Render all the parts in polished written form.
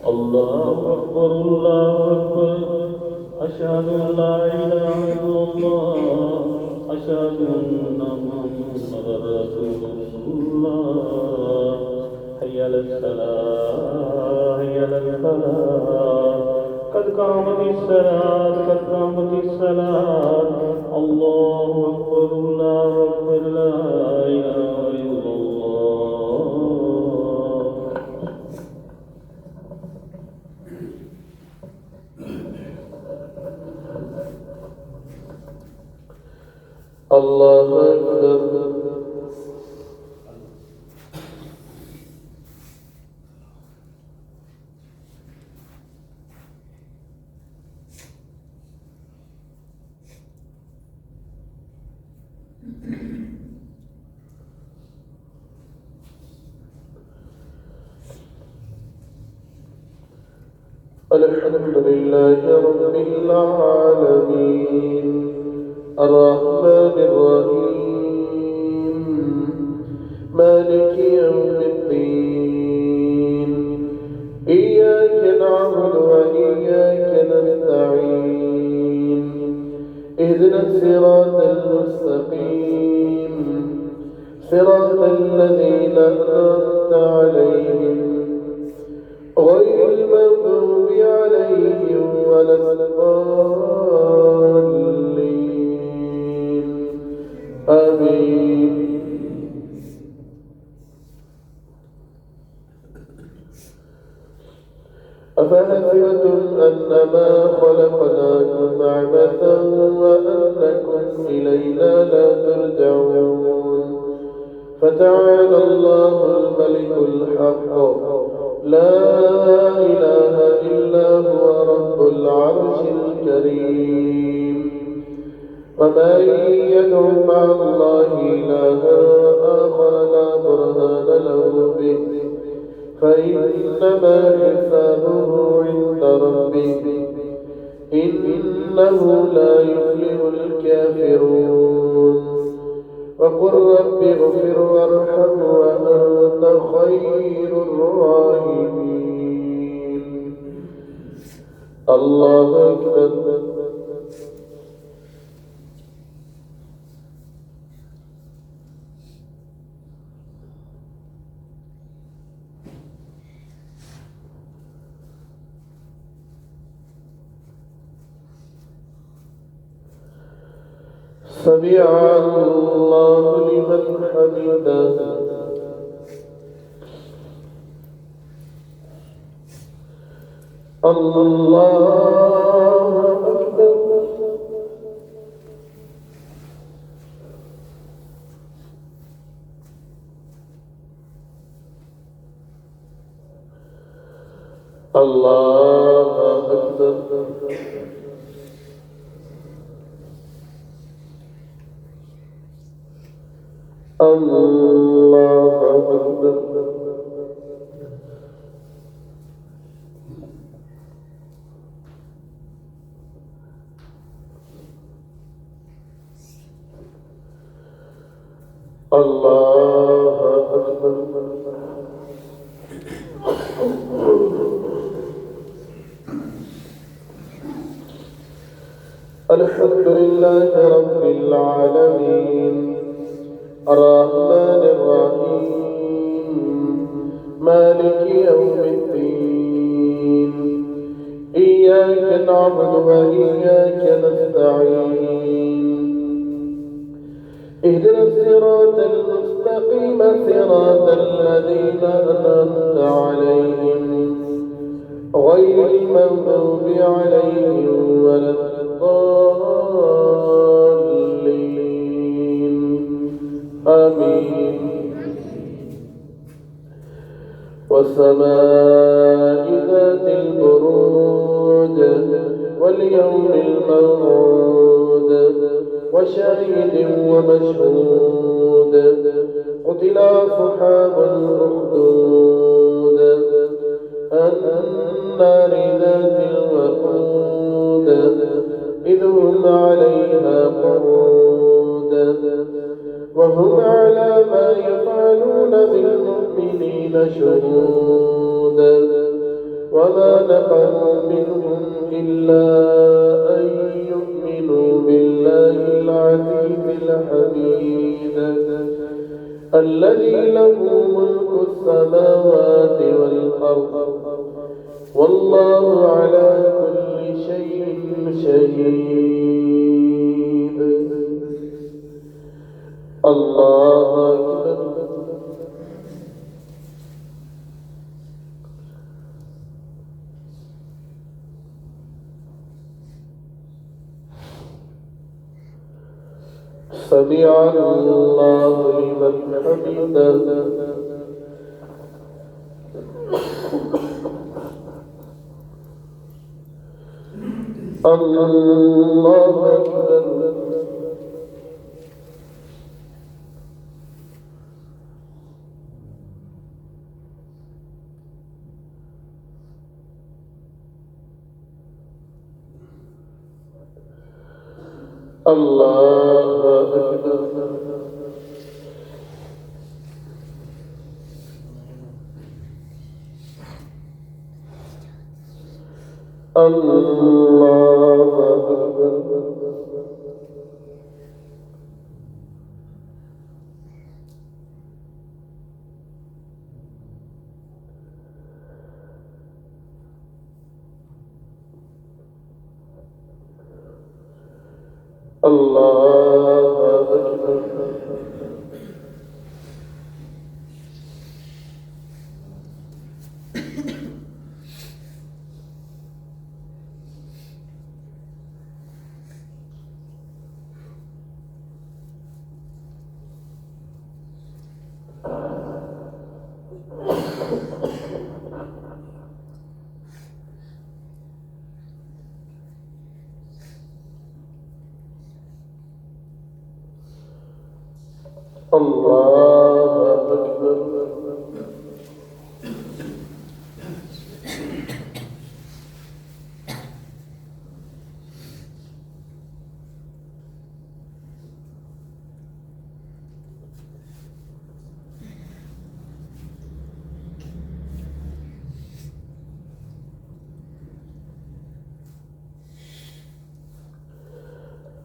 الله أكبر الله أكبر أشهد أن لا إله إلا الله أشهد أن محمدا رسول الله حي على الصلاة حي على الفلاح قد قامت الصلاة قد قامت الصلاة الله أكبر الله أكبر لا إله إلا الله الله أكبر الحمد لله رب العالمين الرحمن الرحيم مالك يوم الدين إياك نعبد وإياك نستعين اهدنا الصراط المستقيم صراط الذين أنعمت عليهم غير المغضوب عليهم ولا الضالين آمين. أفحسبتم أنما خلقناكم عبثا وأنكم إلينا لا ترجعون فتعالى الله الملك الحق لا إله إلا هو رب العرش الكريم ومن يدع مع الله إلها آخر لا برهان له به فإنما حسابه عند ربه إنه لا يفلح الكافرون وقل رب اغفر وارحم وأنت خير الراحمين. الله أكبر. سمع الله لمن حمده. الله أكبر. الله أكبر. الله أكبر. الله أكبر. الحمد لله رب العالمين الرحمن الرحيم مالك يوم الدين إياك نعبد وإياك نستعين اهدنا الصراط المستقيم صراط الذين أنعمت عليهم غير المغضوب عليهم ولا الضالين آمين. والسماء ذات البروج واليوم الموعود وشاهد ومشهود قتل أصحاب الأخدود والنار ذات الوقود إذ هم عليها قعود وهم على ما يفعلون بالمؤمنين شهود وما نقموا منهم إلا أن يؤمنوا بالله العزيز الحميد الذي له ملك السماوات والأرض والله على كل شيء شهيد. الله أكبر. سمع الله لمن حمده. الله أكبر. الله أكبر. الله أكبر. الله أكبر. الله أكبر.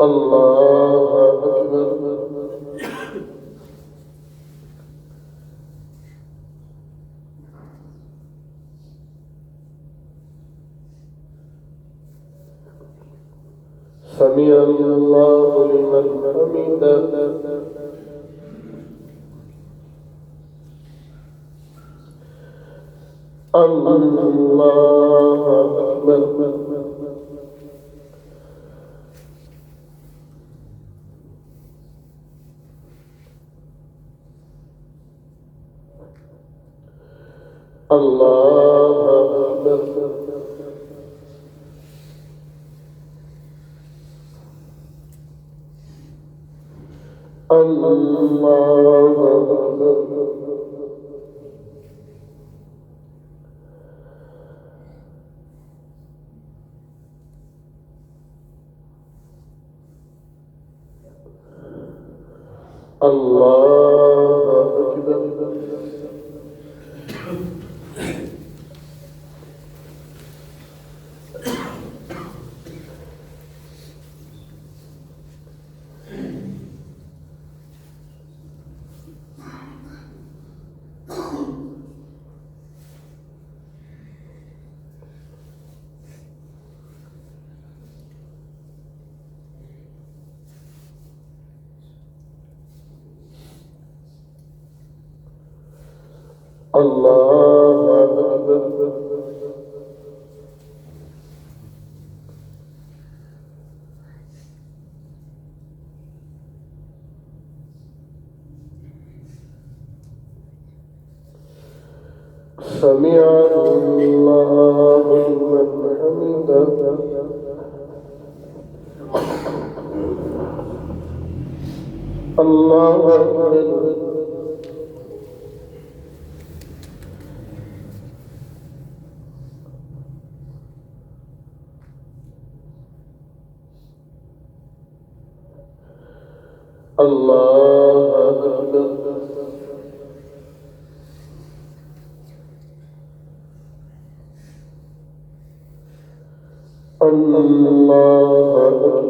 الله أكبر. سمع الله لمن حمده. الله أكبر. الله أكبر. الله أكبر. الله أكبر. الله أكبر. سمع الله لمن حمده. الله أكبر. الله أكبر. الله أكبر.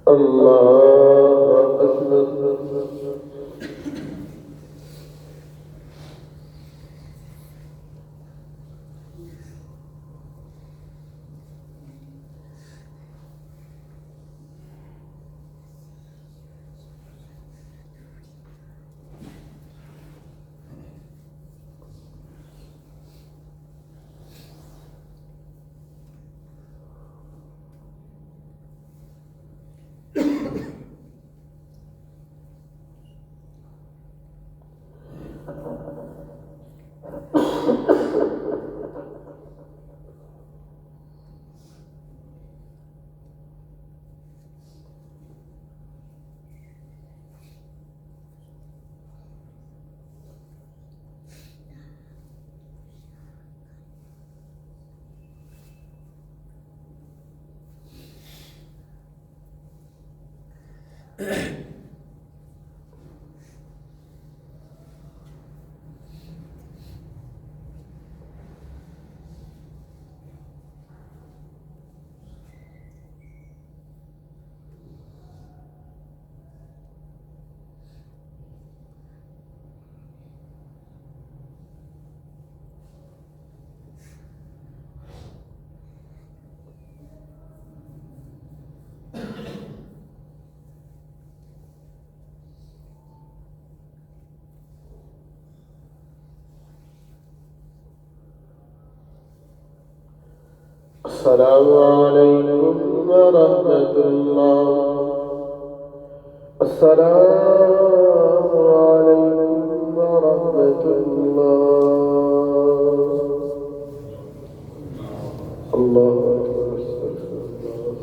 الله أكبر. السلام عليكم ورحمة الله. السلام عليكم ورحمة الله. الله أكبر. استغفر الله.